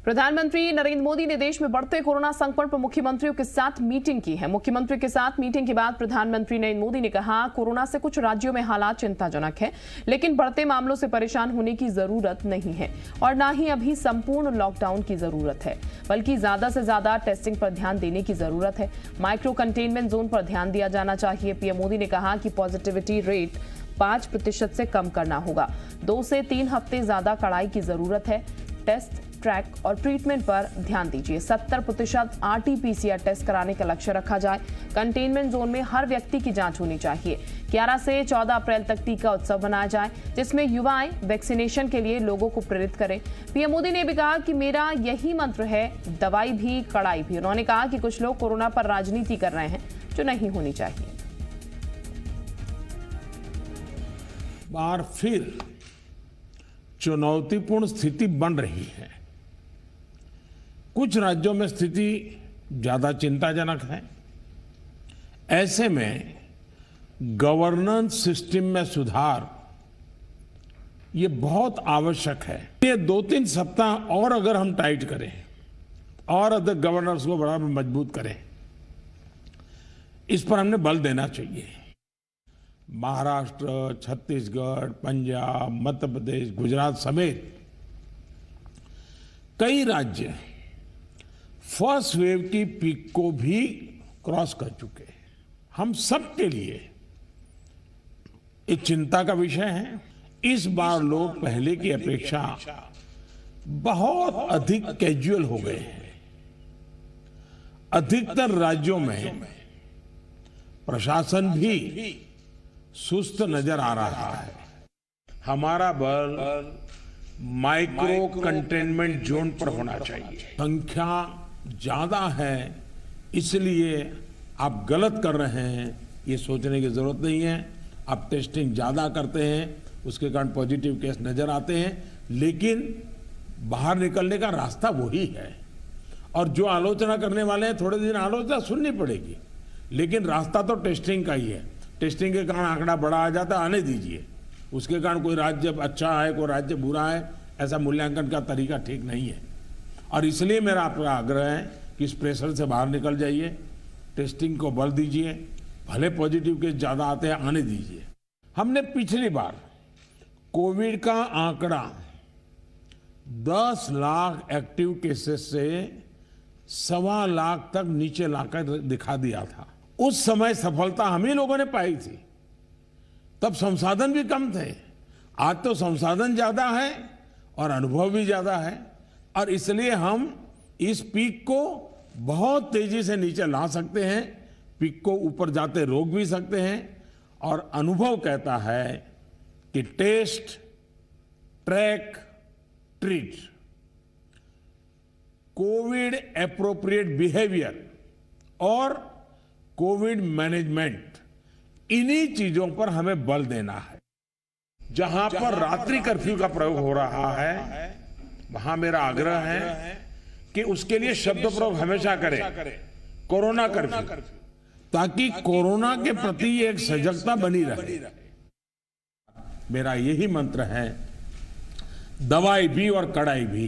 प्रधानमंत्री नरेंद्र मोदी ने देश में बढ़ते कोरोना संकट पर मुख्यमंत्रियों के साथ मीटिंग की है। मुख्यमंत्री के साथ मीटिंग के बाद प्रधानमंत्री नरेंद्र मोदी ने कहा, कोरोना से कुछ राज्यों में हालात चिंताजनक है, लेकिन बढ़ते मामलों से परेशान होने की जरूरत नहीं है और न ही अभी संपूर्ण लॉकडाउन की जरूरत है, बल्कि ज्यादा से ज्यादा टेस्टिंग पर ध्यान देने की जरूरत है। माइक्रो कंटेनमेंट जोन पर ध्यान दिया जाना चाहिए। पीएम मोदी ने कहा कि पॉजिटिविटी रेट 5% से कम करना होगा। 2 से 3 हफ्ते ज्यादा कड़ाई की जरूरत है। टेस्ट, ट्रैक और ट्रीटमेंट पर ध्यान दीजिए। 70% RT-PCR टेस्ट कराने का लक्ष्य रखा जाए। कंटेनमेंट जोन में हर व्यक्ति की जांच होनी चाहिए। 11 से 14 अप्रैल तक टीका उत्सव मनाया जाए, जिसमें युवाएं वैक्सीनेशन के लिए लोगों को प्रेरित करें। पीएम मोदी ने भी कहा कि मेरा यही मंत्र है, दवाई भी कड़ाई भी। उन्होंने कहा कि कुछ लोग कोरोना पर राजनीति कर रहे हैं, जो नहीं होनी चाहिए। बार फिर चुनौतीपूर्ण स्थिति बन रही है। कुछ राज्यों में स्थिति ज्यादा चिंताजनक है। ऐसे में गवर्नेंस सिस्टम में सुधार ये बहुत आवश्यक है। ये 2-3 सप्ताह और अगर हम टाइट करें और अदर गवर्नेंस को बड़ा मजबूत करें, इस पर हमने बल देना चाहिए। महाराष्ट्र, छत्तीसगढ़, पंजाब, मध्य प्रदेश, गुजरात समेत कई राज्य फर्स्ट वेव की पीक को भी क्रॉस कर चुके हैं। हम सबके लिए एक चिंता का विषय है। इस बार लोग पहले की अपेक्षा बहुत अधिक कैजुअल हो गए हैं। अधिकतर राज्यों में प्रशासन भी सुस्त नजर आ रहा है। हमारा बल माइक्रो कंटेनमेंट जोन पर होना चाहिए। संख्या ज्यादा है, इसलिए आप गलत कर रहे हैं, ये सोचने की जरूरत नहीं है। आप टेस्टिंग ज्यादा करते हैं, उसके कारण पॉजिटिव केस नजर आते हैं, लेकिन बाहर निकलने का रास्ता वही है। और जो आलोचना करने वाले हैं, थोड़े दिन आलोचना सुननी पड़ेगी, लेकिन रास्ता तो टेस्टिंग का ही है। टेस्टिंग के कारण आंकड़ा बड़ा आ जाता है, आने दीजिए। उसके कारण कोई राज्य अच्छा है, कोई राज्य बुरा है, ऐसा मूल्यांकन का तरीका ठीक नहीं है। और इसलिए मेरा आपका आग्रह है कि इस प्रेशर से बाहर निकल जाइए, टेस्टिंग को बल दीजिए। भले पॉजिटिव केस ज्यादा आते हैं, आने दीजिए। हमने पिछली बार कोविड का आंकड़ा 10 लाख एक्टिव केसेस से 1.25 लाख तक नीचे लाकर दिखा दिया था। उस समय सफलता हम ही लोगों ने पाई थी। तब संसाधन भी कम थे। आज तो संसाधन ज्यादा है और अनुभव भी ज्यादा है, और इसलिए हम इस पीक को बहुत तेजी से नीचे ला सकते हैं। पीक को ऊपर जाते रोक भी सकते हैं। और अनुभव कहता है कि test, track, treat, Covid appropriate behaviour और कोविड मैनेजमेंट, इन्हीं चीजों पर हमें बल देना है। जहां पर रात्रि कर्फ्यू का प्रयोग हो रहा है, वहां मेरा आग्रह है कि उसके लिए शब्द प्रयोग हमेशा करें, कोरोना कर्फ्यू, ताकि कोरोना के प्रति एक सजगता बनी रहे। मेरा यही मंत्र है, दवाई भी और कड़ाई भी।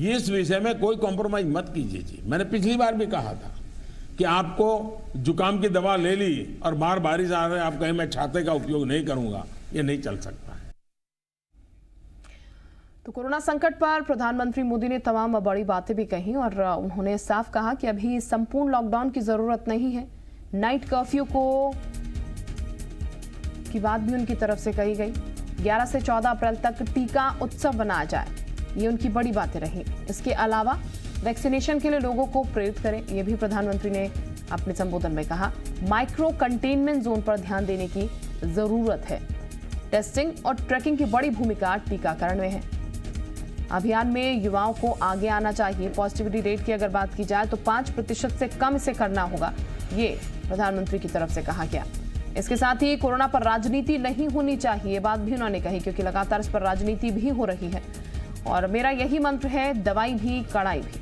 इस विषय में कोई कॉम्प्रोमाइज मत कीजिए जी। मैंने पिछली बार भी कहा था कि आपको जुकाम की दवा ले ली और बाहर बारिश आ रही है, आप कहें मैं छाते का उपयोग नहीं करूंगा, ये नहीं चल सकता है। तो कोरोना संकट पर प्रधानमंत्री मोदी ने तमाम बड़ी बातें भी कही और उन्होंने साफ कहा कि अभी संपूर्ण लॉकडाउन की जरूरत नहीं है। नाइट कर्फ्यू की बात भी उनकी तरफ से कही गई। 11 से 14 अप्रैल तक टीका उत्सव मनाया जाए, ये उनकी बड़ी बातें रही। इसके अलावा वैक्सीनेशन के लिए लोगों को प्रेरित करें, यह भी प्रधानमंत्री ने अपने संबोधन में कहा। माइक्रो कंटेनमेंट जोन पर ध्यान देने की जरूरत है। टेस्टिंग और ट्रैकिंग की बड़ी भूमिका टीकाकरण में है। अभियान में युवाओं को आगे आना चाहिए। पॉजिटिविटी रेट की अगर बात की जाए तो 5% से कम इसे करना होगा, ये प्रधानमंत्री की तरफ से कहा गया। इसके साथ ही कोरोना पर राजनीति नहीं होनी चाहिए, बात भी उन्होंने कही, क्योंकि लगातार इस पर राजनीति भी हो रही है। और मेरा यही मंत्र है, दवाई भी कड़ाई भी।